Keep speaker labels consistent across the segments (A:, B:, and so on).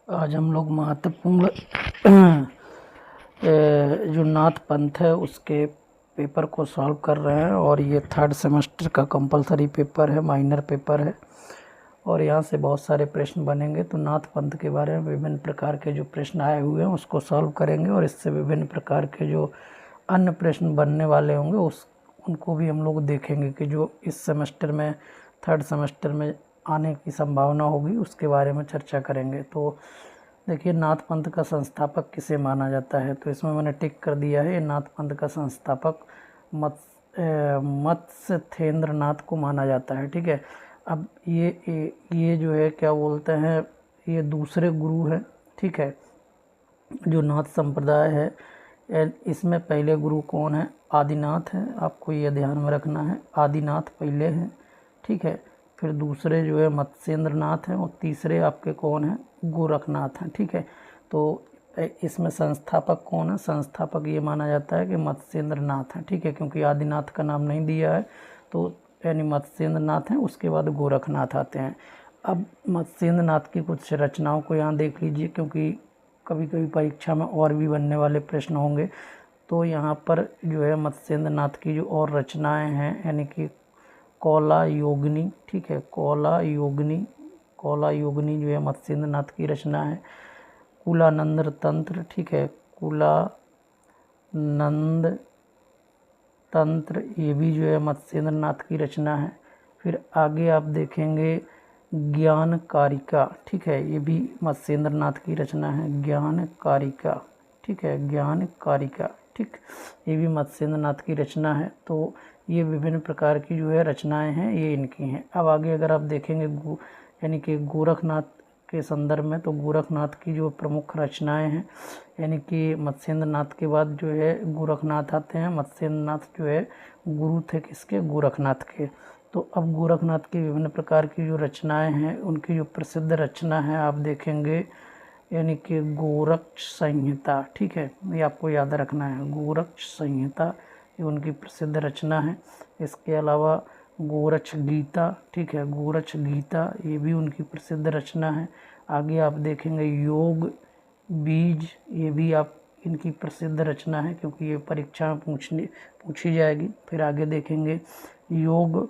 A: आज हम लोग महत्वपूर्ण जो नाथ पंथ है उसके पेपर को सॉल्व कर रहे हैं और ये थर्ड सेमेस्टर का कंपलसरी पेपर है, माइनर पेपर है और यहाँ से बहुत सारे प्रश्न बनेंगे। तो नाथ पंथ के बारे में विभिन्न प्रकार के जो प्रश्न आए हुए हैं उसको सॉल्व करेंगे और इससे विभिन्न प्रकार के जो अन्य प्रश्न बनने वाले होंगे उनको भी हम लोग देखेंगे कि जो इस सेमेस्टर में थर्ड सेमेस्टर में आने की संभावना होगी उसके बारे में चर्चा करेंगे। तो देखिए, नाथ पंथ का संस्थापक किसे माना जाता है, तो इसमें मैंने टिक कर दिया है। नाथ पंथ का संस्थापक मत्स्येंद्र नाथ को माना जाता है। ठीक है, अब ये जो है क्या बोलते हैं, ये दूसरे गुरु हैं। ठीक है, जो नाथ संप्रदाय है इसमें पहले गुरु कौन है? आदिनाथ है। आपको ये ध्यान में रखना है, आदिनाथ पहले हैं। ठीक है, फिर दूसरे जो है मत्स्येंद्र नाथ हैं और तीसरे आपके कौन हैं? गोरखनाथ हैं। ठीक है, तो इसमें संस्थापक कौन है? संस्थापक ये माना जाता है कि मत्स्येंद्र नाथ हैं। ठीक है, क्योंकि आदिनाथ का नाम नहीं दिया है तो यानी मत्स्येंद्र नाथ हैं, उसके बाद गोरखनाथ आते हैं। अब मत्स्येंद्र नाथ की कुछ रचनाओं को यहाँ देख लीजिए, क्योंकि कभी कभी परीक्षा में और भी बनने वाले प्रश्न होंगे। तो यहाँ पर जो है मत्स्येंद्र नाथ की जो और रचनाएं हैं, यानी कि कौला योगिनी। ठीक है, कौला योगिनी जो है मत्स्येंद्र नाथ की रचना है। कुलानंद तंत्र। ठीक है, कुलानंद तंत्र ये भी जो है मत्स्येंद्र नाथ की रचना है। फिर आगे आप देखेंगे ज्ञान कारिका। ठीक है, ये भी मत्स्येंद्र नाथ की रचना है, ज्ञान कारिका। ठीक है, ज्ञान कारिका। ठीक, ये भी मत्स्येंद्र नाथ की रचना है। तो ये विभिन्न प्रकार की जो है रचनाएं हैं, ये इनकी हैं। अब आगे अगर आप देखेंगे यानी कि गोरखनाथ के संदर्भ में, तो गोरखनाथ की जो प्रमुख रचनाएं हैं, यानी कि मत्स्येंद्र नाथ के बाद जो है गोरखनाथ आते हैं। मत्स्येंद्र नाथ जो है गुरु थे किसके? गोरखनाथ के। तो अब गोरखनाथ की विभिन्न प्रकार की जो रचनाएं हैं, उनकी जो प्रसिद्ध रचना है आप देखेंगे, यानी कि गोरक्ष संहिता। ठीक है, ये आपको याद रखना है, गोरक्ष संहिता ये उनकी प्रसिद्ध रचना है। इसके अलावा गोरक्ष गीता। ठीक है, गोरक्ष गीता ये भी उनकी प्रसिद्ध रचना है। आगे आप देखेंगे योग बीज, ये भी आप इनकी प्रसिद्ध रचना है, क्योंकि ये परीक्षा में पूछी जाएगी। फिर आगे देखेंगे योग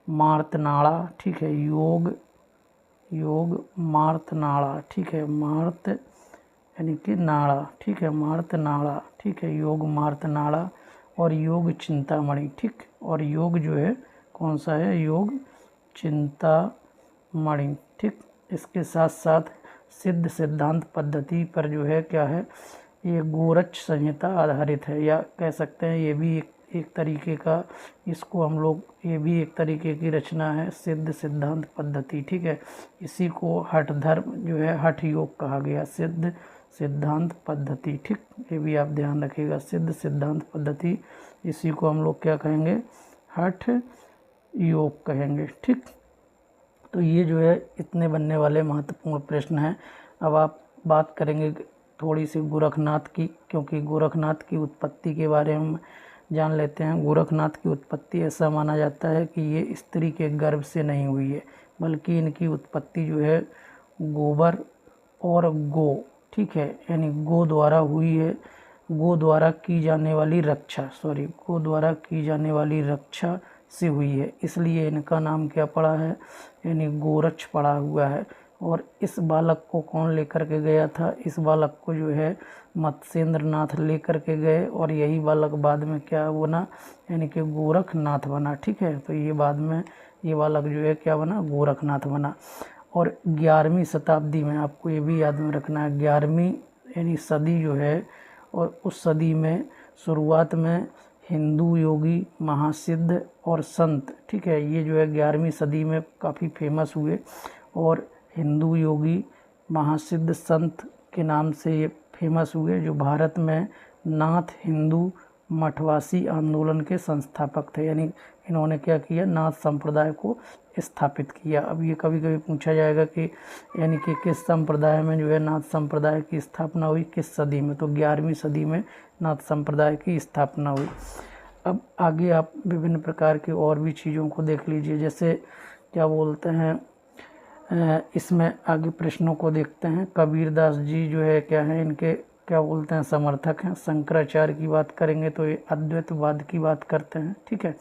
A: मार्तनाड़ा। ठीक है, योग मार्तनाड़ा। ठीक है, मार्त यानी कि नाड़ा। ठीक है, मार्तनाड़ा। ठीक है, योग मार्तनाड़ा और योग चिंतामणि। ठीक, और योग जो है कौन सा है? योग चिंतामणि। ठीक, इसके साथ साथ सिद्ध सिद्धांत पद्धति पर जो है क्या है, ये गोरक्ष संहिता आधारित है, या कह सकते हैं ये भी एक तरीके का, इसको हम लोग, ये भी एक तरीके की रचना है, सिद्ध सिद्धांत पद्धति। ठीक है, इसी को हठ धर्म जो है हठ योग कहा गया, सिद्ध सिद्धांत पद्धति। ठीक, ये भी आप ध्यान रखिएगा, सिद्ध सिद्धांत पद्धति, इसी को हम लोग क्या कहेंगे? हठ योग कहेंगे। ठीक, तो ये जो है इतने बनने वाले महत्वपूर्ण प्रश्न हैं। अब आप बात करेंगे थोड़ी सी गोरखनाथ की, क्योंकि गोरखनाथ की उत्पत्ति के बारे में जान लेते हैं। गोरखनाथ की उत्पत्ति ऐसा माना जाता है कि ये स्त्री के गर्भ से नहीं हुई है, बल्कि इनकी उत्पत्ति जो है गोबर और गो, ठीक है, यानी गो द्वारा हुई है। गो द्वारा की जाने वाली रक्षा से हुई है, इसलिए इनका नाम क्या पड़ा है? यानी गोरक्ष पड़ा हुआ है। और इस बालक को कौन लेकर के गया था? इस बालक को जो है मत्स्येंद्र नाथ लेकर के गए और यही बालक बाद में क्या बना? यानी कि गोरखनाथ बना। ठीक है, तो ये बाद में ये बालक जो है क्या बना? गोरखनाथ बना। और 11वीं शताब्दी में, आपको ये भी याद में रखना है, 11वीं यानी सदी जो है, और उस सदी में शुरुआत में हिंदू योगी, महासिद्ध और संत, ठीक है, ये जो है 11वीं सदी में काफ़ी फेमस हुए और हिंदू योगी, महासिद्ध, संत के नाम से ये फेमस हुए, जो भारत में नाथ हिंदू मठवासी आंदोलन के संस्थापक थे। यानी इन्होंने क्या किया? नाथ संप्रदाय को स्थापित किया। अब ये कभी कभी पूछा जाएगा कि यानी कि किस संप्रदाय में जो है नाथ संप्रदाय की स्थापना हुई, किस सदी में? तो 11वीं सदी में नाथ संप्रदाय की स्थापना हुई। अब आगे आप विभिन्न प्रकार के और भी चीज़ों को देख लीजिए, जैसे क्या बोलते हैं, इसमें आगे प्रश्नों को देखते हैं। कबीरदास जी जो है क्या है, इनके क्या बोलते हैं, समर्थक हैं। शंकराचार्य की बात करेंगे तो ये अद्वैतवाद की बात करते हैं, ठीक है।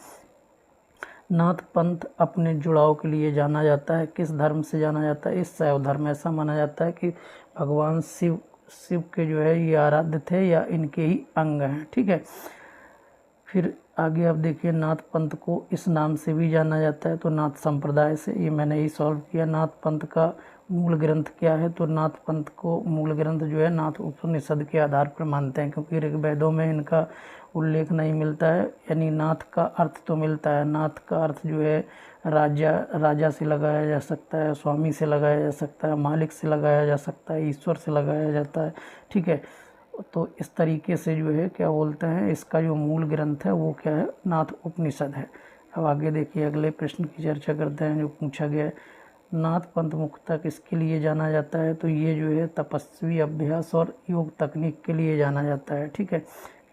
A: नाथ पंथ अपने जुड़ाव के लिए जाना जाता है। किस धर्म से जाना जाता है? इस शैव धर्म। ऐसा माना जाता है कि भगवान शिव के जो है ये आराध्य थे या इनके ही अंग हैं, ठीक है। फिर आगे आप देखिए, नाथ पंथ को इस नाम से भी जाना जाता है, तो नाथ संप्रदाय से। ये मैंने ही सॉल्व किया। नाथ पंथ का मूल ग्रंथ क्या है? तो नाथ पंथ को मूल ग्रंथ जो है नाथ उपनिषद के आधार पर मानते हैं, क्योंकि ऋग्वेदों में इनका उल्लेख नहीं मिलता है। यानी नाथ का अर्थ तो मिलता है, नाथ का अर्थ जो है राजा से लगाया जा सकता है, स्वामी से लगाया जा सकता है, मालिक से लगाया जा सकता है, ईश्वर से लगाया जाता है, ठीक है। तो इस तरीके से जो है क्या बोलते हैं, इसका जो मूल ग्रंथ है वो क्या है? नाथ उपनिषद है। अब आगे देखिए, अगले प्रश्न की चर्चा करते हैं जो पूछा गया है। नाथ पंथ मुख्यतः किसके लिए जाना जाता है? तो ये जो है तपस्वी अभ्यास और योग तकनीक के लिए जाना जाता है, ठीक है।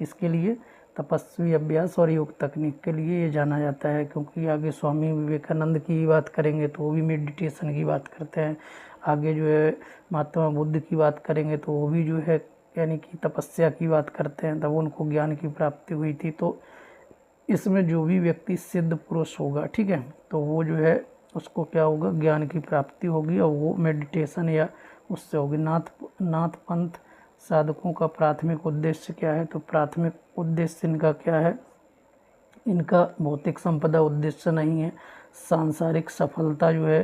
A: इसके लिए तपस्वी अभ्यास और योग तकनीक के लिए ये जाना जाता है, क्योंकि आगे स्वामी विवेकानंद की बात करेंगे तो वो भी मेडिटेशन की बात करते हैं। आगे जो है महात्मा बुद्ध की बात करेंगे तो वो भी जो है यानी कि तपस्या की बात करते हैं, तब उनको ज्ञान की प्राप्ति हुई थी। तो इसमें जो भी व्यक्ति सिद्ध पुरुष होगा, ठीक है, तो वो जो है उसको क्या होगा? ज्ञान की प्राप्ति होगी और वो मेडिटेशन या उससे होगी। नाथ पंथ साधकों का प्राथमिक उद्देश्य क्या है? तो प्राथमिक उद्देश्य इनका क्या है? इनका भौतिक संपदा उद्देश्य नहीं है। सांसारिक सफलता जो है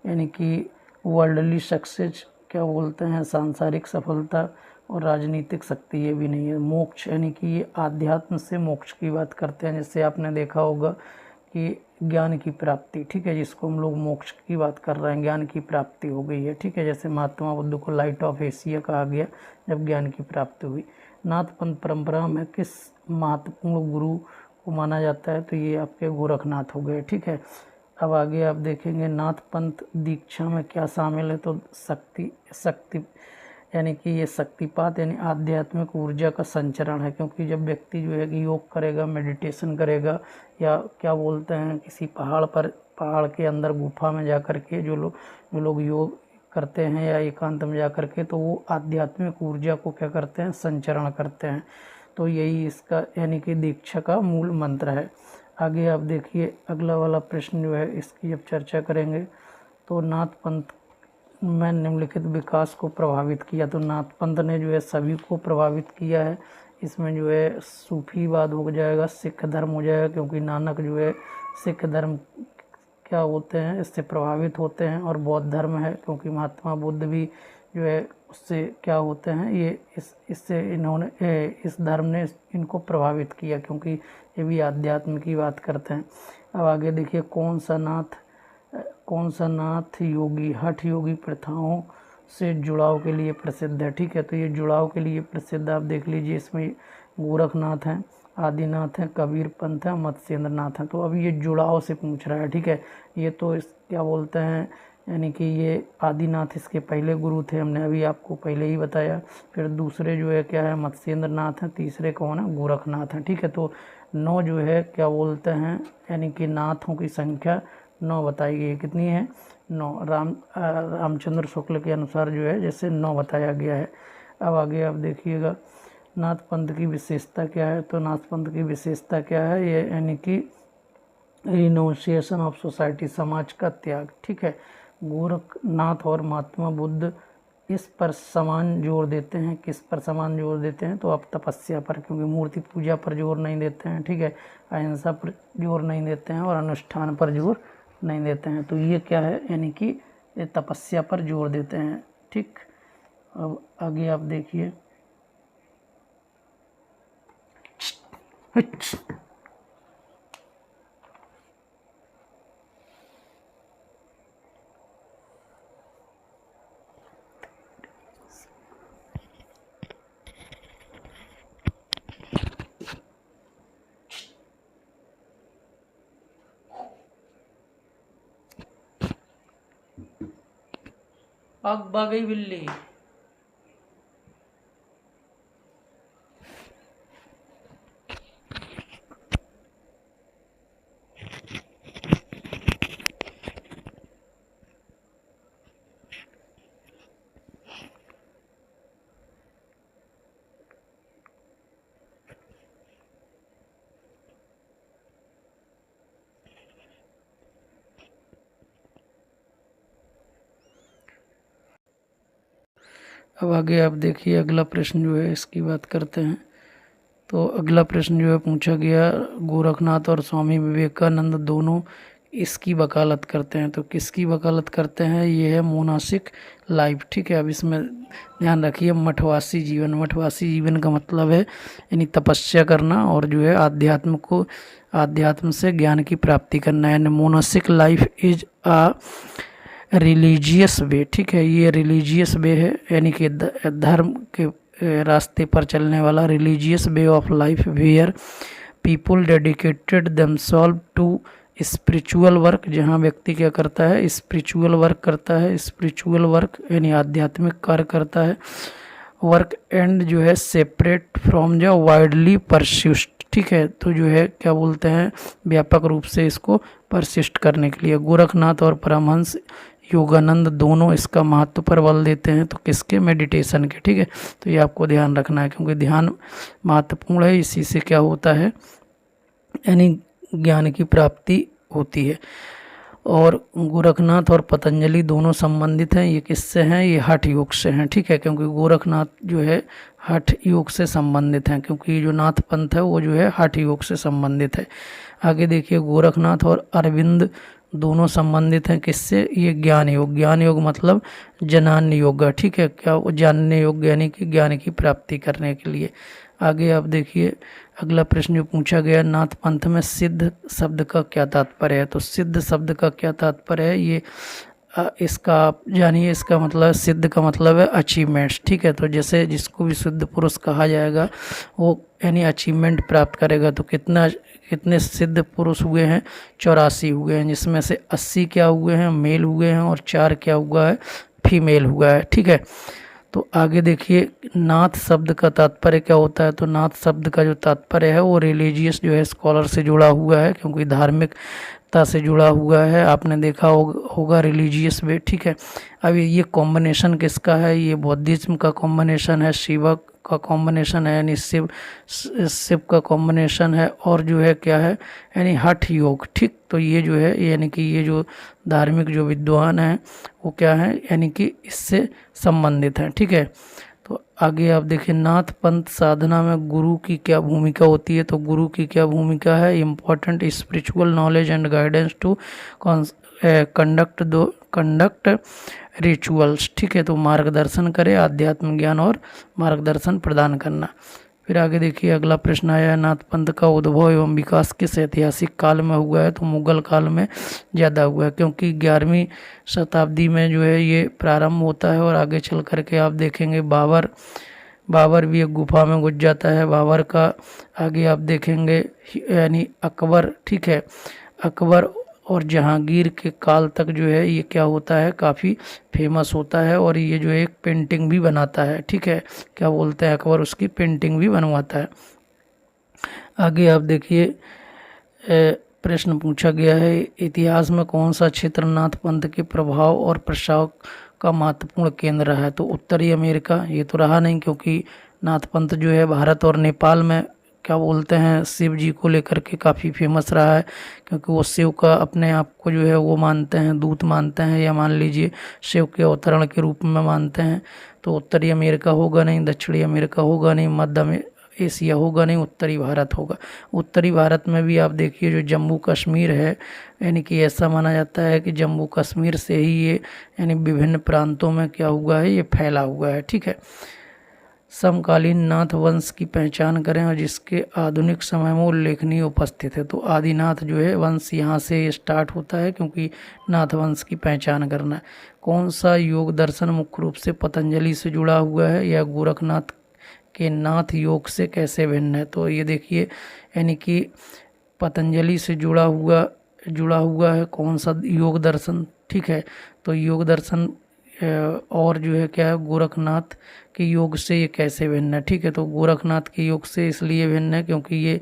A: यानी कि वर्ल्डली सक्सेस क्या बोलते हैं, सांसारिक सफलता और राजनीतिक शक्ति ये भी नहीं है। मोक्ष यानी कि ये आध्यात्म से मोक्ष की बात करते हैं, जैसे आपने देखा होगा कि ज्ञान की प्राप्ति, ठीक है, जिसको हम लोग मोक्ष की बात कर रहे हैं, ज्ञान की प्राप्ति हो गई है, ठीक है। जैसे महात्मा बुद्ध को लाइट ऑफ एशिया कहा गया जब ज्ञान की प्राप्ति हुई। नाथ पंथ परंपरा में किस महत्वपूर्ण गुरु को माना जाता है? तो ये आपके गोरखनाथ हो गए, ठीक है। अब आगे आप देखेंगे नाथ पंथ दीक्षा में क्या शामिल है? तो शक्ति यानी कि ये शक्तिपात यानी आध्यात्मिक ऊर्जा का संचरण है, क्योंकि जब व्यक्ति जो है कि योग करेगा, मेडिटेशन करेगा या क्या बोलते हैं किसी पहाड़ के अंदर गुफा में जा कर के जो लोग योग करते हैं या एकांत में जा कर के, तो वो आध्यात्मिक ऊर्जा को क्या करते हैं? संचरण करते हैं। तो यही इसका यानी कि दीक्षा का मूल मंत्र है। आगे आप देखिए, अगला वाला प्रश्न जो है इसकी अब चर्चा करेंगे। तो नाथ पंथ में निम्नलिखित विकास को प्रभावित किया। तो नाथ पंथ ने जो है सभी को प्रभावित किया है। इसमें जो है सूफीवाद हो जाएगा, सिख धर्म हो जाएगा, क्योंकि नानक जो है सिख धर्म क्या होते हैं इससे प्रभावित होते हैं, और बौद्ध धर्म है क्योंकि महात्मा बुद्ध भी जो है उससे क्या होते हैं, ये इससे इन्होंने इस धर्म ने इनको प्रभावित किया, क्योंकि ये भी आध्यात्म की बात करते हैं। अब आगे देखिए, कौन सा नाथ योगी हठ योगी प्रथाओं से जुड़ाव के लिए प्रसिद्ध है? ठीक है, तो ये जुड़ाव के लिए प्रसिद्ध आप देख लीजिए, इसमें गोरखनाथ हैं, आदिनाथ हैं, कबीर पंथ है, मत्स्येंद्र नाथ हैं। तो अभी ये जुड़ाव से पूछ रहा है, ठीक है। ये तो इस क्या बोलते हैं यानी कि ये आदिनाथ इसके पहले गुरु थे, हमने अभी आपको पहले ही बताया। फिर दूसरे जो है क्या है, मत्स्येंद्र नाथ हैं, तीसरे कौन है, गोरखनाथ हैं, ठीक है। तो 9 जो है क्या बोलते हैं यानी कि नाथों की संख्या 9 बताई गई है। कितनी है? 9। रामचंद्र शुक्ल के अनुसार जो है जैसे 9 बताया गया है। अब आगे आप देखिएगा, नाथ पंथ की विशेषता क्या है? तो नाथ पंथ की विशेषता क्या है? ये यानी कि रिनोसिएशन ऑफ सोसाइटी, समाज का त्याग, ठीक है। गोरखनाथ और महात्मा बुद्ध इस पर समान जोर देते हैं। किस पर समान जोर देते हैं? तो आप तपस्या पर, क्योंकि मूर्ति पूजा पर जोर नहीं देते हैं, ठीक है। अहिंसा पर जोर नहीं देते हैं और अनुष्ठान पर जोर नहीं देते हैं। तो ये क्या है यानी कि ये तपस्या पर जोर देते हैं, ठीक। अब आगे आप देखिए, भाग गई बिल्ली। अब आगे आप देखिए अगला प्रश्न जो है इसकी बात करते हैं। तो अगला प्रश्न जो है पूछा गया, गोरखनाथ और स्वामी विवेकानंद दोनों इसकी वकालत करते हैं। तो किसकी वकालत करते हैं? ये है मोनास्टिक लाइफ। ठीक है, अब इसमें ध्यान रखिए मठवासी जीवन। मठवासी जीवन का मतलब है यानी तपस्या करना और जो है आध्यात्म से ज्ञान की प्राप्ति करना। यानी monastic life is a religious way. ठीक है, ये रिलीजियस वे है यानी कि धर्म के रास्ते पर चलने वाला religious way of life where people dedicated themselves to spiritual work, जहाँ व्यक्ति क्या करता है? स्पिरिचुअल वर्क करता है। स्पिरिचुअल वर्क यानी आध्यात्मिक कार्य करता है। वर्क एंड जो है separate from the widely persist. ठीक है, तो जो है क्या बोलते हैं, व्यापक रूप से इसको परसिस्ट करने के लिए। गोरखनाथ और परमहंस योगानंद दोनों इसका महत्व पर बल देते हैं। तो किसके? मेडिटेशन के। ठीक है, तो ये आपको ध्यान रखना है क्योंकि ध्यान महत्वपूर्ण है, इसी से क्या होता है यानी ज्ञान की प्राप्ति होती है। और गोरखनाथ और पतंजलि दोनों संबंधित हैं। ये किससे हैं? ये हठ योग से हैं। ठीक है, क्योंकि गोरखनाथ जो है हठ योग से संबंधित हैं, क्योंकि जो नाथ पंथ है वो जो है हठ योग से संबंधित है। आगे देखिए, गोरखनाथ और अरविंद दोनों संबंधित हैं किससे? ये ज्ञान योग। ज्ञान योग मतलब जनान्य योग। ठीक है, क्या वो जानने योग्य यानी कि ज्ञान की प्राप्ति करने के लिए। आगे आप देखिए अगला प्रश्न जो पूछा गया, नाथ पंथ में सिद्ध शब्द का क्या तात्पर्य है? तो सिद्ध शब्द का क्या तात्पर्य है ये इसका आप जानिए। इसका मतलब सिद्ध का मतलब है अचीवमेंट्स। ठीक है, तो जैसे जिसको भी सिद्ध पुरुष कहा जाएगा वो यानी अचीवमेंट प्राप्त करेगा। तो कितने सिद्ध पुरुष हुए हैं? 84 हुए हैं, जिसमें से 80 क्या हुए हैं? मेल हुए हैं और 4 क्या हुआ है? फीमेल हुआ है। ठीक है, तो आगे देखिए नाथ शब्द का तात्पर्य क्या होता है? तो नाथ शब्द का जो तात्पर्य है वो रिलीजियस जो है स्कॉलर से जुड़ा हुआ है, क्योंकि धार्मिकता से जुड़ा हुआ है। आपने देखा होगा रिलीजियस वे। ठीक है, अब ये कॉम्बिनेशन किसका है? ये बौद्धिज्म का कॉम्बिनेशन है, शिवा का कॉम्बिनेशन है यानी शिव का कॉम्बिनेशन है, और जो है क्या है यानी हठ योग। ठीक, तो ये जो है यानी कि ये जो धार्मिक जो विद्वान हैं वो क्या है यानी कि इससे संबंधित हैं। ठीक है, तो आगे आप देखिए नाथ पंथ साधना में गुरु की क्या भूमिका होती है? तो गुरु की क्या भूमिका है? Important spiritual knowledge and guidance to conduct rituals. ठीक है, तो मार्गदर्शन करे, आध्यात्म ज्ञान और मार्गदर्शन प्रदान करना। फिर आगे देखिए अगला प्रश्न आया है, नाथ पंथ का उद्भव एवं विकास किस ऐतिहासिक काल में हुआ है? तो मुगल काल में ज़्यादा हुआ है, क्योंकि 11वीं शताब्दी में जो है ये प्रारंभ होता है और आगे चल करके आप देखेंगे बाबर भी एक गुफा में घुस जाता है। बाबर का आगे आप देखेंगे यानी अकबर। ठीक है, अकबर और जहांगीर के काल तक जो है ये क्या होता है? काफ़ी फेमस होता है, और ये जो एक पेंटिंग भी बनाता है। ठीक है, क्या बोलते हैं अकबर उसकी पेंटिंग भी बनवाता है। आगे आप देखिए प्रश्न पूछा गया है, इतिहास में कौन सा क्षेत्र नाथ पंथ के प्रभाव और प्रसार का महत्वपूर्ण केंद्र रहा है? तो उत्तरी अमेरिका। ये तो रहा नहीं, क्योंकि नाथ पंथ जो है भारत और नेपाल में क्या बोलते हैं शिव जी को लेकर के काफ़ी फेमस रहा है, क्योंकि वो शिव का अपने आप को जो है वो मानते हैं, दूत मानते हैं, या मान लीजिए शिव के अवतरण के रूप में मानते हैं। तो उत्तरी अमेरिका होगा नहीं, दक्षिणी अमेरिका होगा नहीं, मध्य एशिया होगा नहीं, उत्तरी भारत होगा। उत्तरी भारत में भी आप देखिए जो जम्मू कश्मीर है, यानी कि ऐसा माना जाता है कि जम्मू कश्मीर से ही ये यानी विभिन्न प्रांतों में क्या हुआ है? ये फैला हुआ है। ठीक है, समकालीन नाथ वंश की पहचान करें और जिसके आधुनिक समय में उल्लेखनीय उपस्थित है। तो आदिनाथ जो है वंश यहाँ से स्टार्ट होता है, क्योंकि नाथ वंश की पहचान करना है। कौन सा योग दर्शन मुख्य रूप से पतंजलि से जुड़ा हुआ है या गोरखनाथ के नाथ योग से कैसे भिन्न है? तो ये देखिए यानी कि पतंजलि से जुड़ा हुआ है कौन सा? योग दर्शन। ठीक है, तो योग दर्शन और जो है क्या है गोरखनाथ के योग से ये कैसे भिन्न है? ठीक है, तो गोरखनाथ के योग से इसलिए भिन्न है क्योंकि ये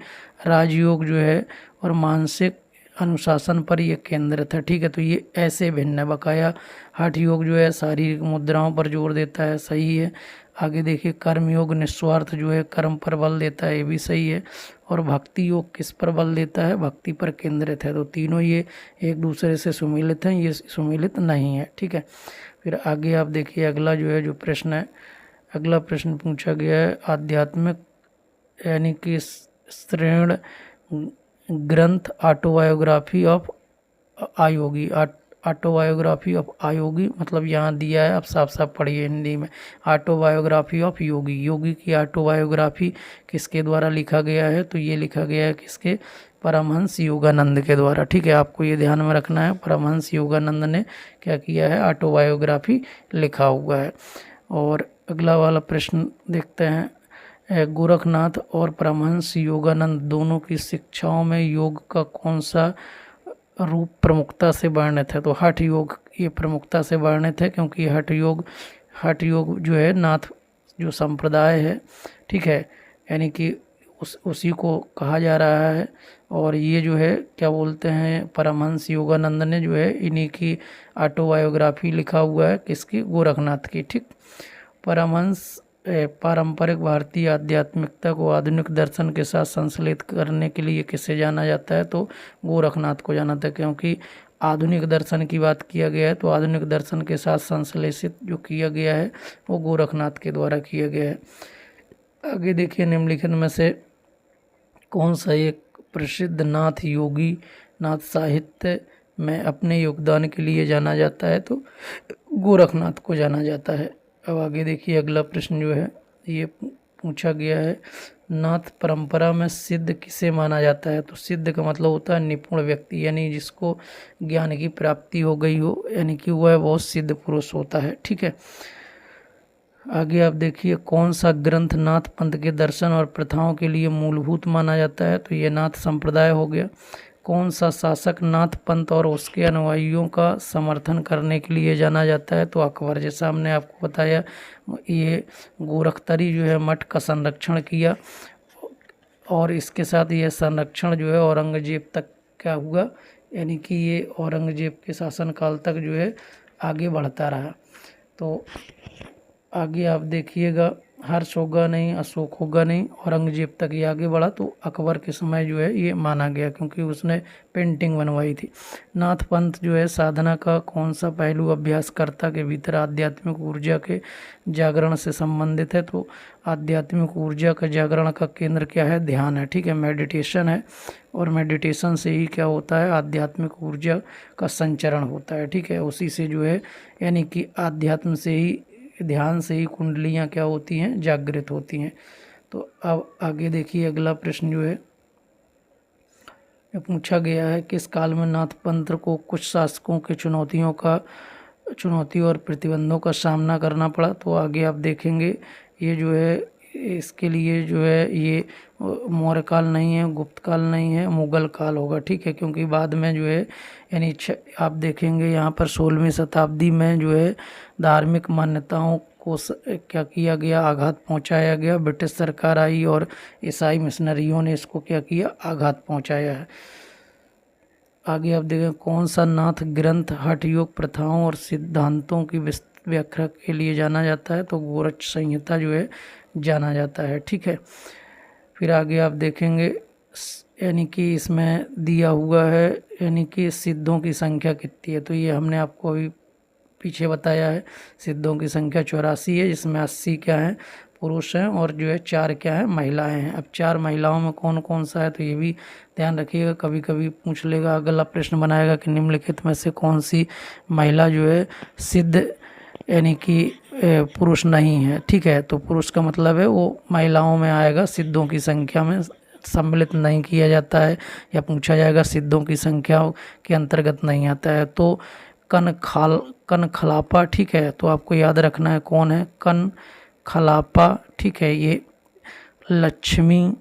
A: राजयोग जो है और मानसिक अनुशासन पर ये केंद्रित है। ठीक है, तो ये ऐसे भिन्न है। बकाया हठ योग जो है शारीरिक मुद्राओं पर जोर देता है, सही है। आगे देखिए कर्म योग निस्वार्थ जो है कर्म पर बल देता है, ये भी सही है। और भक्ति योग किस पर बल देता है? भक्ति पर केंद्रित है। तो तीनों ये एक दूसरे से सुमेलित हैं, ये सुमेलित नहीं है। ठीक है, फिर आगे आप देखिए अगला जो है जो प्रश्न है अगला प्रश्न पूछा गया है आध्यात्मिक यानी कि श्रेण ग्रंथ ऑटोबायोग्राफी ऑफ आयोगी। ऑटोबायोग्राफी ऑफ आयोगी मतलब यहाँ दिया है, आप साफ साफ पढ़िए हिंदी में। ऑटोबायोग्राफी ऑफ योगी, योगी की ऑटोबायोग्राफी किसके द्वारा लिखा गया है, तो ये लिखा गया है किसके, परमहंस योगानंद के द्वारा। ठीक है, आपको ये ध्यान में रखना है, परमहंस योगानंद ने क्या किया है, ऑटोबायोग्राफी लिखा हुआ है। और अगला वाला प्रश्न देखते हैं, गोरखनाथ और परमहंस योगानंद दोनों की शिक्षाओं में योग का कौन सा रूप प्रमुखता से वर्णित है, तो हठ योग ये प्रमुखता से वर्णित है, क्योंकि हठ योग जो है नाथ जो संप्रदाय है, ठीक है, यानी कि उसी को कहा जा रहा है। और ये जो है क्या बोलते हैं, परमहंस योगानंद ने जो है इन्हीं की ऑटोबायोग्राफी लिखा हुआ है, किसकी, गोरखनाथ की। ठीक, परमहंस पारंपरिक भारतीय आध्यात्मिकता को आधुनिक दर्शन के साथ संश्लेषित करने के लिए किसे जाना जाता है, तो गोरखनाथ को जाना था, क्योंकि आधुनिक दर्शन की बात किया गया है तो आधुनिक दर्शन के साथ संश्लेषित जो किया गया है वो गोरखनाथ के द्वारा किया गया है। आगे देखिए, निम्नलिखित में से कौन सा एक प्रसिद्ध नाथ योगी नाथ साहित्य में अपने योगदान के लिए जाना जाता है, तो गोरखनाथ को जाना जाता है। अब आगे देखिए, अगला प्रश्न जो है ये पूछा गया है, नाथ परंपरा में सिद्ध किसे माना जाता है, तो सिद्ध का मतलब होता है निपुण व्यक्ति, यानी जिसको ज्ञान की प्राप्ति हो गई हो, यानी कि वह बहुत सिद्ध पुरुष होता है। ठीक है, आगे आप देखिए, कौन सा ग्रंथ नाथ पंथ के दर्शन और प्रथाओं के लिए मूलभूत माना जाता है, तो ये नाथ संप्रदाय हो गया। कौन सा शासक नाथ पंथ और उसके अनुयायियों का समर्थन करने के लिए जाना जाता है, तो अकबर। जैसा हमने आपको बताया, ये गोरखतरी जो है मठ का संरक्षण किया, और इसके साथ ये संरक्षण जो है औरंगजेब तक क्या हुआ, यानी कि ये औरंगजेब के शासनकाल तक जो है आगे बढ़ता रहा। तो आगे आप देखिएगा, हर्ष होगा नहीं, अशोक होगा नहीं, औरंगजेब तक ये आगे बढ़ा, तो अकबर के समय जो है ये माना गया, क्योंकि उसने पेंटिंग बनवाई थी। नाथ पंथ जो है साधना का कौन सा पहलू अभ्यासकर्ता के भीतर आध्यात्मिक ऊर्जा के जागरण से संबंधित है, तो आध्यात्मिक ऊर्जा का जागरण का केंद्र क्या है, ध्यान है। ठीक है, मेडिटेशन है, और मेडिटेशन से ही क्या होता है, आध्यात्मिक ऊर्जा का संचरण होता है। ठीक है, उसी से जो है यानी कि आध्यात्म से ही, ध्यान से ही कुंडलियाँ क्या होती हैं, जागृत होती हैं। तो अब आगे देखिए, अगला प्रश्न जो है पूछा गया है, किस काल में नाथ पंथ को कुछ शासकों की चुनौती और प्रतिबंधों का सामना करना पड़ा, तो आगे आप देखेंगे ये जो है इसके लिए जो है ये मौर्य काल नहीं है, गुप्त काल नहीं है, मुगल काल होगा। ठीक है, क्योंकि बाद में जो है यानी आप देखेंगे यहाँ पर 16वीं शताब्दी में जो है धार्मिक मान्यताओं को क्या किया गया, आघात पहुँचाया गया। ब्रिटिश सरकार आई और ईसाई मिशनरियों ने इसको क्या किया, आघात पहुँचाया है। आगे आप देखें, कौन सा नाथ ग्रंथ हठ योग प्रथाओं और सिद्धांतों की व्याख्या के लिए जाना जाता है, तो गोरख संहिता जो है जाना जाता है। ठीक है, फिर आगे आप देखेंगे यानी कि इसमें दिया हुआ है यानी कि सिद्धों की संख्या कितनी है, तो ये हमने आपको अभी पीछे बताया है, सिद्धों की संख्या 84 है, जिसमें 80 क्या है, पुरुष हैं, और जो है 4 क्या है, महिलाएं हैं। अब 4 महिलाओं में कौन कौन सा है, तो ये भी ध्यान रखिएगा, कभी कभी पूछ लेगा, अगला प्रश्न बनाएगा कि निम्नलिखित में से कौन सी महिला जो है सिद्ध यानी कि पुरुष नहीं है। ठीक है, तो पुरुष का मतलब है वो महिलाओं में आएगा, सिद्धों की संख्या में सम्मिलित नहीं किया जाता है, या पूछा जाएगा सिद्धों की संख्या के अंतर्गत नहीं आता है। तो कन खलापा, ठीक है, तो आपको याद रखना है कौन है, कन खलापा। ठीक है, ये लक्ष्मी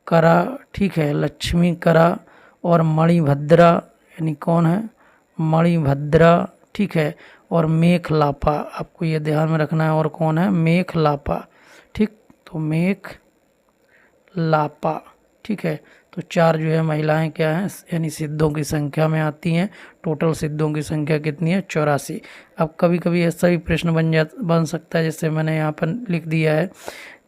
A: करा, ठीक है, लक्ष्मी करा, और मणिभद्रा यानी कौन है, मणिभद्रा। ठीक है, और मेखलापा, आपको ये ध्यान में रखना है, और कौन है, मेखलापा। ठीक, तो मेखलापा। ठीक है। तो 4 जो है महिलाएं क्या हैं, यानी सिद्धों की संख्या में आती हैं। टोटल सिद्धों की संख्या कितनी है, 84। अब कभी कभी ऐसा भी प्रश्न बन सकता है, जैसे मैंने यहाँ पर लिख दिया है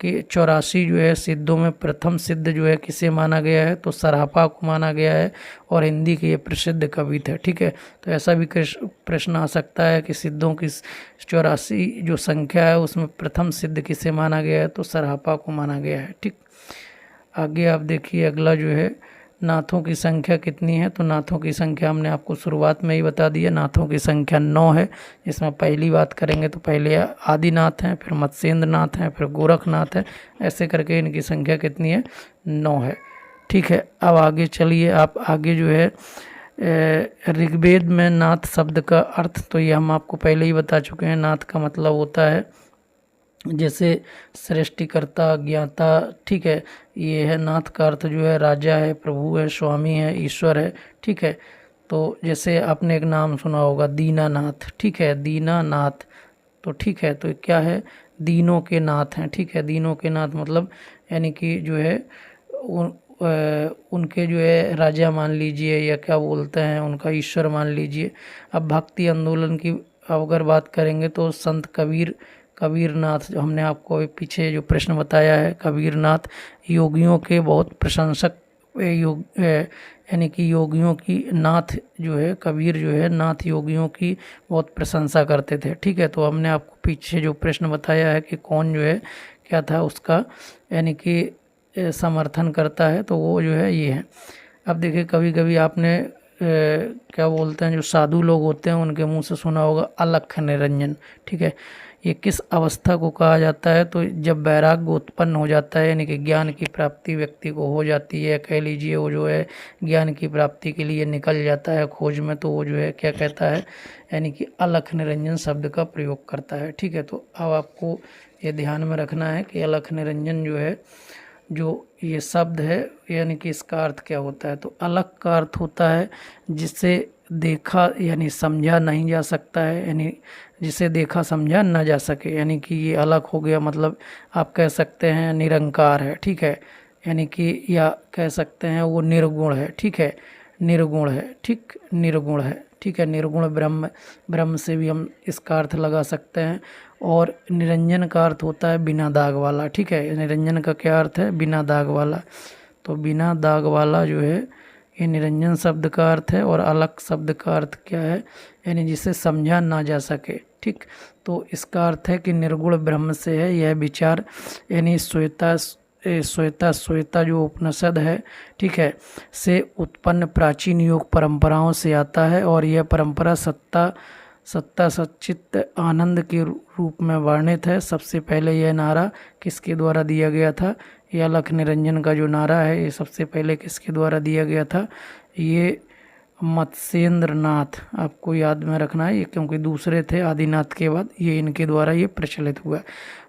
A: कि 84 जो है सिद्धों में प्रथम सिद्ध जो है किसे माना गया है, तो सरापा को माना गया है, और हिंदी के ये प्रसिद्ध कवि थे। ठीक है, तो ऐसा भी प्रश्न आ सकता है कि सिद्धों की 84 जो संख्या है उसमें प्रथम सिद्ध किसे माना गया है, तो सरापा को माना गया है। ठीक, आगे आप देखिए अगला जो है नाथों की संख्या कितनी है, तो नाथों की संख्या हमने आपको शुरुआत में ही बता दिया, नाथों की संख्या 9 है। इसमें पहली बात करेंगे तो पहले आदिनाथ हैं, फिर मत्स्येंद्र नाथ हैं, फिर गोरखनाथ है, ऐसे करके इनकी संख्या कितनी है, 9 है। ठीक है, अब आगे चलिए, आप आगे जो है ऋग्वेद में नाथ शब्द का अर्थ, तो ये हम आपको पहले ही बता चुके हैं। नाथ का मतलब होता है जैसे सृष्टिकर्ता, ज्ञाता। ठीक है, ये है नाथ का अर्थ जो है राजा है, प्रभु है, स्वामी है, ईश्वर है। ठीक है, तो जैसे आपने एक नाम सुना होगा दीनानाथ। ठीक है, दीनानाथ, तो ठीक है, तो क्या है, दीनों के नाथ हैं। ठीक है, दीनों के नाथ मतलब यानी कि जो है उनके जो है राजा मान लीजिए, या क्या बोलते हैं, उनका ईश्वर मान लीजिए। अब भक्ति आंदोलन की अगर बात करेंगे तो संत कबीरनाथ, जो हमने आपको पीछे जो प्रश्न बताया है, कबीरनाथ योगियों के बहुत प्रशंसक यानी कि योगियों की नाथ जो है, कबीर जो है नाथ योगियों की बहुत प्रशंसा करते थे। ठीक है, तो हमने आपको पीछे जो प्रश्न बताया है कि कौन जो है क्या था उसका यानी कि समर्थन करता है, तो वो जो है ये है। अब देखिए कभी कभी आपने क्या बोलते हैं, जो साधु लोग होते हैं उनके मुंह से सुना होगा अलख निरंजन। ठीक है, ये किस अवस्था को कहा जाता है, तो जब वैराग्य उत्पन्न हो जाता है, यानी कि ज्ञान की प्राप्ति व्यक्ति को हो जाती है, कह लीजिए वो जो है ज्ञान की प्राप्ति के लिए निकल जाता है खोज में, तो वो जो है क्या कहता है, यानी कि अलख निरंजन शब्द का प्रयोग करता है। ठीक है, तो अब आपको ये ध्यान में रखना है कि अलख निरंजन जो है, जो ये शब्द है, यानी कि इसका अर्थ क्या होता है, तो अलख का अर्थ होता है जिसे देखा यानी समझा नहीं जा सकता है, यानी जिसे देखा समझा ना जा सके, यानी कि ये अलग हो गया। मतलब आप कह सकते हैं निरंकार है। ठीक है, यानी कि या कह सकते हैं वो निर्गुण है। ठीक है, निर्गुण है। ठीक, निर्गुण है। ठीक है, निर्गुण ब्रह्म से भी हम इसका अर्थ लगा सकते हैं। और निरंजन का अर्थ होता है बिना दाग वाला। ठीक है, निरंजन का क्या अर्थ है, बिना दाग वाला। तो बिना दाग वाला जो है ये निरंजन शब्द का अर्थ है। और अलग शब्द का अर्थ क्या है, यानी जिसे समझा ना जा सके। ठीक, तो इसका अर्थ है कि निर्गुण ब्रह्म से है यह विचार, यानी श्वेता जो उपनिषद है, ठीक है, से उत्पन्न प्राचीन योग परंपराओं से आता है। और यह परंपरा सत्ता सच्चित आनंद के रूप में वर्णित है। सबसे पहले यह नारा किसके द्वारा दिया गया था, यह अलख निरंजन का जो नारा है ये सबसे पहले किसके द्वारा दिया गया था, ये मत्स्येंद्र नाथ, आपको याद में रखना है ये, क्योंकि दूसरे थे आदिनाथ के बाद, ये इनके द्वारा ये प्रचलित हुआ।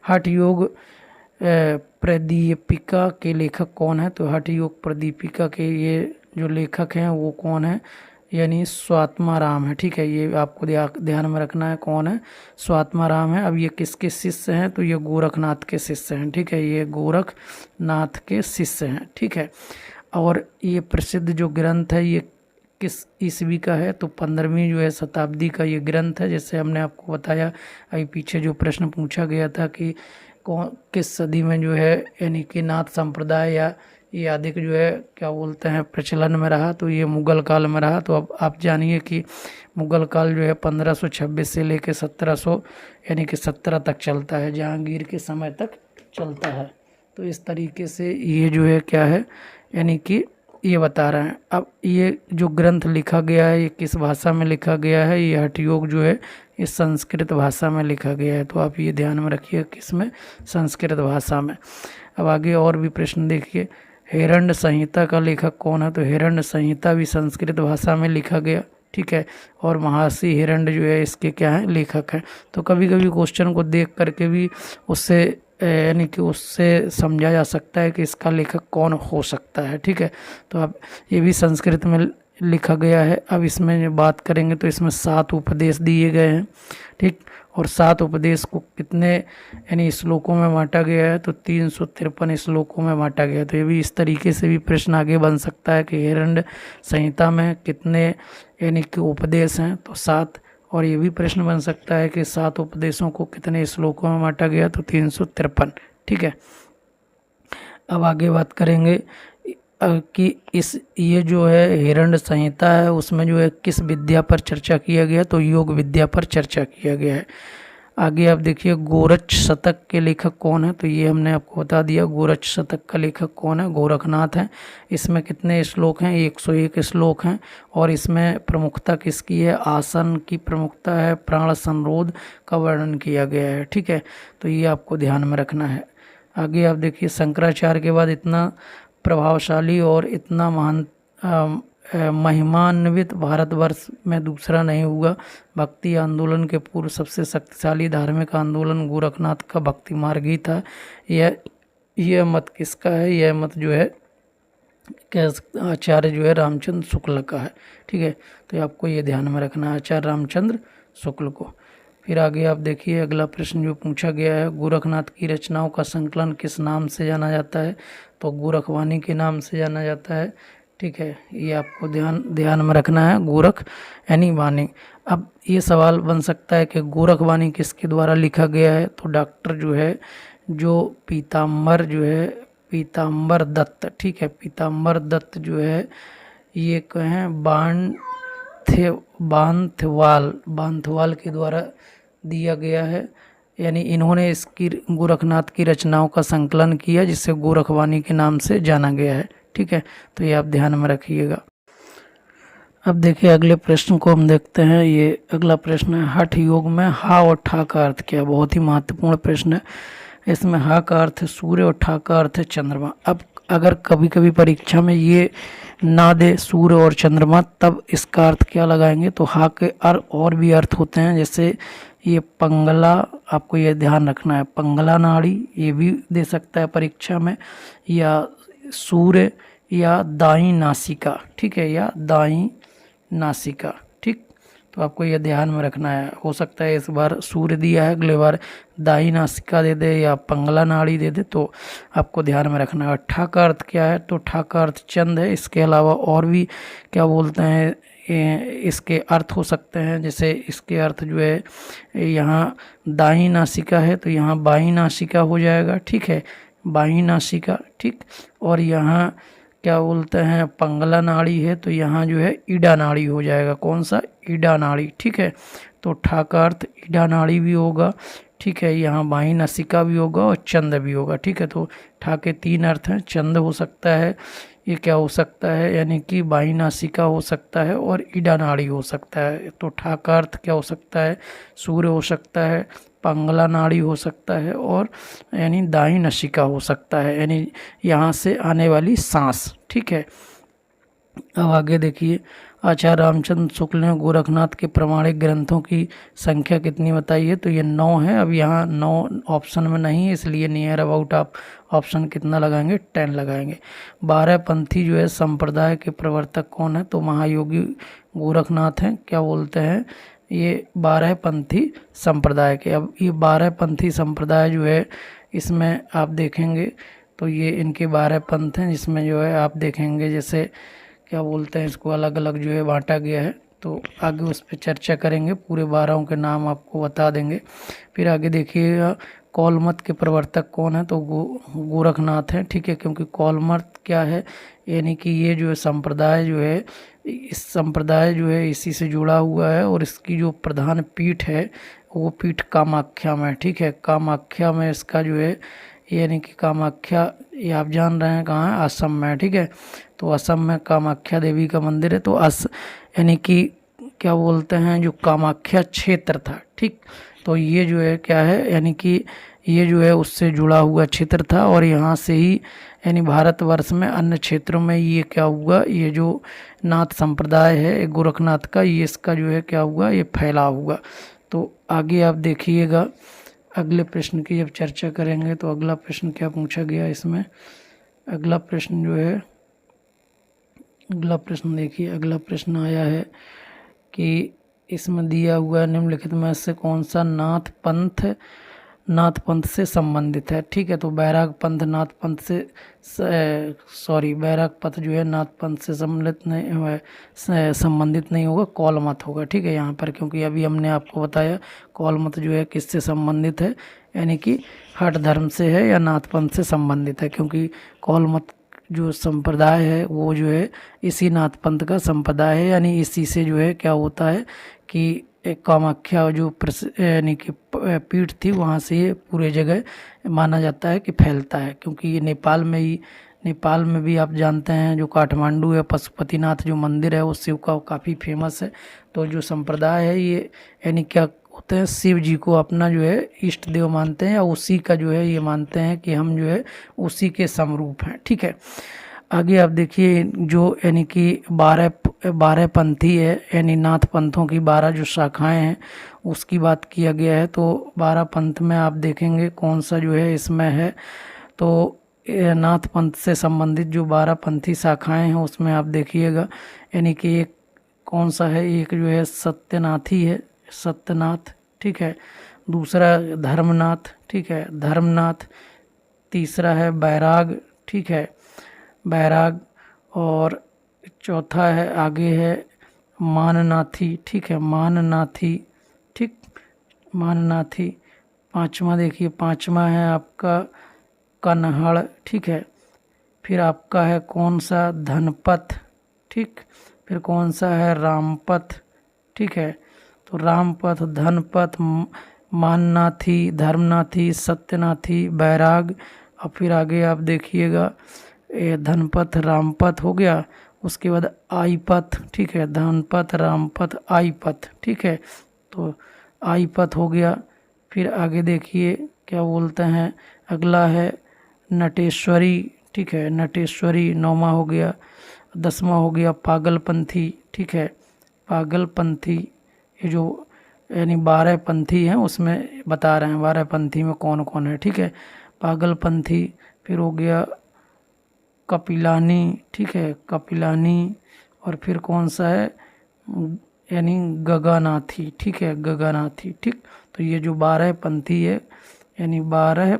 A: हठ योग प्रदीपिका के लेखक कौन है, तो हठ योग प्रदीपिका के ये जो लेखक हैं वो कौन है, यानी स्वात्माराम है। ठीक है, ये आपको ध्यान में रखना है कौन है, स्वात्माराम है। अब ये किसके शिष्य हैं, तो ये गोरखनाथ के शिष्य हैं। ठीक है, ये गोरखनाथ के शिष्य हैं। ठीक है, और ये प्रसिद्ध जो ग्रंथ है ये किस ईस्वी का है, तो 15वीं जो है शताब्दी का ये ग्रंथ है। जैसे हमने आपको बताया अभी पीछे जो प्रश्न पूछा गया था कि कौन किस सदी में जो है यानी कि नाथ संप्रदाय या ये अधिक जो है क्या बोलते हैं प्रचलन में रहा, तो ये मुग़ल काल में रहा। तो अब आप जानिए कि मुग़ल काल जो है 1526 से लेकर 1700 यानी कि 17 तक चलता है, जहांगीर के समय तक चलता है। तो इस तरीके से ये जो है क्या है, यानी कि ये बता रहे हैं। अब ये जो ग्रंथ लिखा गया है ये किस भाषा में लिखा गया है, ये हठ योग जो है ये संस्कृत भाषा में लिखा गया है। तो आप ये ध्यान में रखिए, किस में, संस्कृत भाषा में। अब आगे और भी प्रश्न देखिए, हिरण्य संहिता का लेखक कौन है, तो हिरण्य संहिता भी संस्कृत भाषा में लिखा गया। ठीक है, और महर्षि हिरण्य जो है इसके क्या है, लेखक हैं। तो कभी कभी क्वेश्चन को देख करके भी उससे यानी कि उससे समझा जा सकता है कि इसका लेखक कौन हो सकता है। ठीक है, तो अब ये भी संस्कृत में लिखा गया है। अब इसमें बात करेंगे तो इसमें 7 उपदेश दिए गए हैं। ठीक, और 7 उपदेश को कितने यानी श्लोकों में बांटा गया है, तो 353 श्लोकों में बांटा गया है। तो ये भी इस तरीके से भी प्रश्न आगे बन सकता है कि हिरण्य संहिता में कितने यानी कि उपदेश हैं, तो 7। और ये भी प्रश्न बन सकता है कि 7 उपदेशों को कितने श्लोकों में बांटा गया, तो 353। ठीक है। अब आगे बात करेंगे कि ये जो है हिरण्य संहिता है उसमें जो है किस विद्या पर चर्चा किया गया, तो योग विद्या पर चर्चा किया गया है। आगे आप देखिए गोरक्ष शतक के लेखक कौन है, तो ये हमने आपको बता दिया। गोरक्ष शतक का लेखक कौन है, गोरखनाथ है। इसमें कितने श्लोक हैं, 101 श्लोक हैं। और इसमें प्रमुखता किसकी है, आसन की प्रमुखता है, प्राण संरोध का वर्णन किया गया है। ठीक है, तो ये आपको ध्यान में रखना है। आगे आप देखिए शंकराचार्य के बाद इतना प्रभावशाली और इतना महान महिमान्वित भारतवर्ष में दूसरा नहीं हुआ। भक्ति आंदोलन के पूर्व सबसे शक्तिशाली धार्मिक आंदोलन गोरखनाथ का भक्ति मार्ग ही था। यह मत किसका है, यह मत जो है आचार्य जो है रामचंद्र शुक्ल का है। ठीक है, तो आपको ये ध्यान में रखना है, आचार्य रामचंद्र शुक्ल को। फिर आगे आप देखिए अगला प्रश्न जो पूछा गया है, गोरखनाथ की रचनाओं का संकलन किस नाम से जाना जाता है, तो गोरखवाणी के नाम से जाना जाता है। ठीक है, ये आपको ध्यान में रखना है, गोरख यानी वाणी। अब ये सवाल बन सकता है कि गोरखवाणी किसके द्वारा लिखा गया है, तो डॉक्टर जो है जो पीताम्बर दत्त। ठीक है, पीताम्बर दत्त जो है ये कहें बांथवाल के द्वारा दिया गया है। यानी इन्होंने इसकी गोरखनाथ की रचनाओं का संकलन किया जिसे गोरखवाणी के नाम से जाना गया है। ठीक है, तो ये आप ध्यान में रखिएगा। अब देखिए अगले प्रश्न को हम देखते हैं। ये अगला प्रश्न है, हठ योग में हा और ठा का अर्थ क्या है। बहुत ही महत्वपूर्ण प्रश्न है। इसमें हा का अर्थ है सूर्य और ठा का अर्थ है चंद्रमा। अब अगर कभी कभी परीक्षा में ये ना दे सूर्य और चंद्रमा, तब इसका अर्थ क्या लगाएंगे, तो हा के और भी अर्थ होते हैं। जैसे ये पंगला, आपको ये ध्यान रखना है, पंगला नाड़ी, ये भी दे सकता है परीक्षा में, या सूर्य, या दाई नासिका। ठीक है, या दाई नासिका। ठीक, तो आपको ये ध्यान में रखना है। हो सकता है इस बार सूर्य दिया है, अगले बार दाई नासिका दे दे या पंगला नाड़ी दे दे, तो आपको ध्यान में रखना है। ठा का अर्थ क्या है, तो ठा का अर्थ चंद है। इसके अलावा और भी क्या बोलते हैं, इसके अर्थ हो सकते हैं। जैसे इसके अर्थ जो है, यहाँ दाई नासिका है तो यहाँ बाई नासिका हो जाएगा। ठीक है, बाई नासिका। ठीक, और यहाँ क्या बोलते हैं पंगला नाड़ी है तो यहाँ जो है ईडा नाड़ी हो जाएगा। कौन सा, ईडा नाड़ी। ठीक है, तो ठा का अर्थ ईडा नाड़ी भी होगा। ठीक है, यहाँ बाई नासिका भी होगा और चंद भी होगा। ठीक है, तो ठा के 3 अर्थ हैं। चंद हो सकता है, ये क्या हो सकता है, यानी कि बाई नासिका हो सकता है, और ईडा नाड़ी हो सकता है। तो ठा का अर्थ क्या हो सकता है, सूर्य हो सकता है, पंगला नाड़ी हो सकता है, और यानी दाई नसिका हो सकता है, यानी यहाँ से आने वाली सांस। ठीक है, अब आगे देखिए, आचार्य रामचंद्र शुक्ल ने गोरखनाथ के प्रमाणिक ग्रंथों की संख्या कितनी बताई है, तो ये 9 है। अब यहाँ 9 ऑप्शन में नहीं है, इसलिए नियर अबाउट आप ऑप्शन कितना लगाएंगे, 10 लगाएंगे। 12 पंथी जो है संप्रदाय के प्रवर्तक कौन है, तो महायोगी गोरखनाथ हैं। क्या बोलते हैं, ये 12 पंथी संप्रदाय के। अब ये 12 पंथी संप्रदाय जो है, इसमें आप देखेंगे तो ये इनके 12 पंथ हैं, जिसमें जो है आप देखेंगे जैसे क्या बोलते हैं, इसको अलग अलग जो है बांटा गया है। तो आगे उस पर चर्चा करेंगे, पूरे 12 के नाम आपको बता देंगे। फिर आगे देखिएगा, कौल मत के प्रवर्तक कौन है, तो गोरखनाथ हैं। ठीक है, क्योंकि कौल मत क्या है, यानी कि ये जो है संप्रदाय जो है, इस संप्रदाय जो है इसी से जुड़ा हुआ है, और इसकी जो प्रधान पीठ है वो पीठ कामाख्या में। ठीक है, कामाख्या में इसका जो है, यानी कि कामाख्या, ये आप जान रहे हैं कहाँ है, असम में। ठीक है, तो असम में कामाख्या देवी का मंदिर है। तो यानी कि क्या बोलते हैं, जो कामाख्या क्षेत्र था। ठीक, तो ये जो है क्या है, यानी कि ये जो है उससे जुड़ा हुआ क्षेत्र था, और यहाँ से ही यानी भारतवर्ष में अन्य क्षेत्रों में ये क्या हुआ, ये जो नाथ संप्रदाय है गोरखनाथ का, ये इसका जो है क्या हुआ, ये फैला हुआ। तो आगे आप देखिएगा, अगले प्रश्न की जब चर्चा करेंगे तो अगला प्रश्न क्या पूछा गया इसमें। अगला प्रश्न जो है, अगला प्रश्न देखिए, अगला प्रश्न आया है कि इसमें दिया हुआ है निम्नलिखित में से कौन सा नाथ पंथ से संबंधित है। ठीक है, तो बैराग पंथ नाथ पंथ से बैराग पथ जो है नाथ पंथ से संबंधित नहीं होगा, कौल मत होगा। ठीक है, यहाँ पर क्योंकि अभी हमने आपको बताया कौल मत जो है किससे संबंधित है, यानी कि हठ धर्म से है या नाथ पंथ से संबंधित है, क्योंकि कौल मत जो संप्रदाय है वो जो है इसी नाथ पंथ का संप्रदाय है, यानी इसी से जो है क्या होता है कि एक कामाख्या जो यानी कि पीठ थी वहाँ से ये पूरे जगह माना जाता है कि फैलता है, क्योंकि ये नेपाल में भी आप जानते हैं जो काठमांडू है पशुपतिनाथ जो मंदिर है वो शिव का काफ़ी फेमस है। तो जो संप्रदाय है ये यानी क्या होते हैं, शिव जी को अपना जो है इष्ट देव मानते हैं, या उसी का जो है ये मानते हैं कि हम जो है उसी के समरूप हैं। ठीक है, आगे आप देखिए जो यानी कि 12 पंथी है, यानी नाथ पंथों की 12 जो शाखाएं हैं उसकी बात किया गया है। तो 12 पंथ में आप देखेंगे कौन सा जो है इसमें है, तो नाथ पंथ से संबंधित जो 12 पंथी शाखाएं हैं उसमें आप देखिएगा, यानी कि एक कौन सा है, एक जो है सत्यनाथी है, सत्यनाथ। ठीक है, दूसरा धर्मनाथ। ठीक है, धर्मनाथ। तीसरा है बैराग। ठीक है, बैराग। और चौथा है आगे है माननाथी। ठीक है, माननाथी। ठीक, माननाथी। पांचवा देखिए, पांचवा है आपका कन्हड़। ठीक है, फिर आपका है कौन सा धनपथ। ठीक, फिर कौन सा है रामपथ। ठीक है, तो रामपथ, धनपथ, माननाथी, धर्मनाथी, सत्यनाथी, बैराग। और फिर आगे आप देखिएगा धनपथ रामपथ हो गया, उसके बाद आईपथ। ठीक है, धनपथ रामपथ आईपथ। ठीक है, तो आईपथ हो गया। फिर आगे देखिए क्या बोलते हैं, अगला है नटेश्वरी। ठीक है, नटेश्वरी 9वां हो गया। 10वां हो गया पागलपंथी। ठीक है, पागलपंथी। ये जो यानी 12 पंथी हैं उसमें बता रहे हैं 12 पंथी में कौन कौन है। ठीक है, पागलपंथी। फिर हो गया कपिलानी। ठीक है, कपिलानी। और फिर कौन सा है यानी गगनाथी। ठीक है, गगनाथी। ठीक, तो ये जो 12 पंथी है यानी 12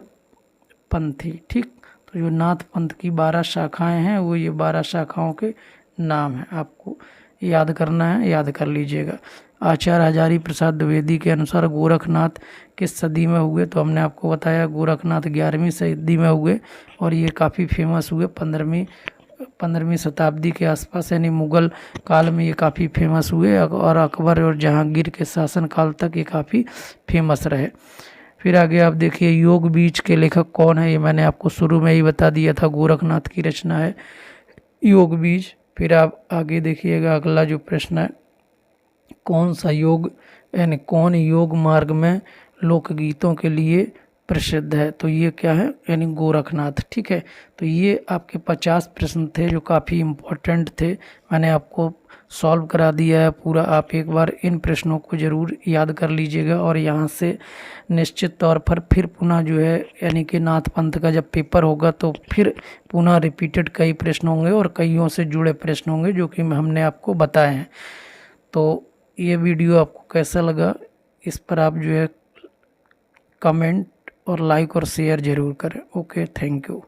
A: पंथी। ठीक, तो जो नाथ पंथ की 12 शाखाएं हैं वो ये 12 शाखाओं के नाम हैं, आपको याद करना है, याद कर लीजिएगा। आचार्य हजारी प्रसाद द्विवेदी के अनुसार गोरखनाथ किस सदी में हुए, तो हमने आपको बताया गोरखनाथ 11वीं सदी में हुए और ये काफ़ी फेमस हुए 15वीं शताब्दी के आसपास, यानी मुग़ल काल में ये काफ़ी फेमस हुए और अकबर और जहांगीर के शासनकाल तक ये काफ़ी फेमस रहे। फिर आगे आप देखिए योग बीज के लेखक कौन है, ये मैंने आपको शुरू में ही बता दिया था, गोरखनाथ की रचना है योग बीज। फिर आप आगे देखिएगा अगला जो प्रश्न है, कौन सा योग यानी कौन योग मार्ग में लोकगीतों के लिए प्रसिद्ध है, तो ये क्या है यानी गोरखनाथ। ठीक है, तो ये आपके 50 प्रश्न थे जो काफ़ी इम्पोर्टेंट थे, मैंने आपको सॉल्व करा दिया है पूरा। आप एक बार इन प्रश्नों को ज़रूर याद कर लीजिएगा और यहाँ से निश्चित तौर पर फिर पुनः जो है यानी कि नाथ पंथ का जब पेपर होगा तो फिर पुनः रिपीटेड कई प्रश्न होंगे और कईयों से जुड़े प्रश्न होंगे जो कि हमने आपको बताए हैं। तो ये वीडियो आपको कैसा लगा इस पर आप जो है कमेंट और लाइक और शेयर ज़रूर करें। Okay, thank you.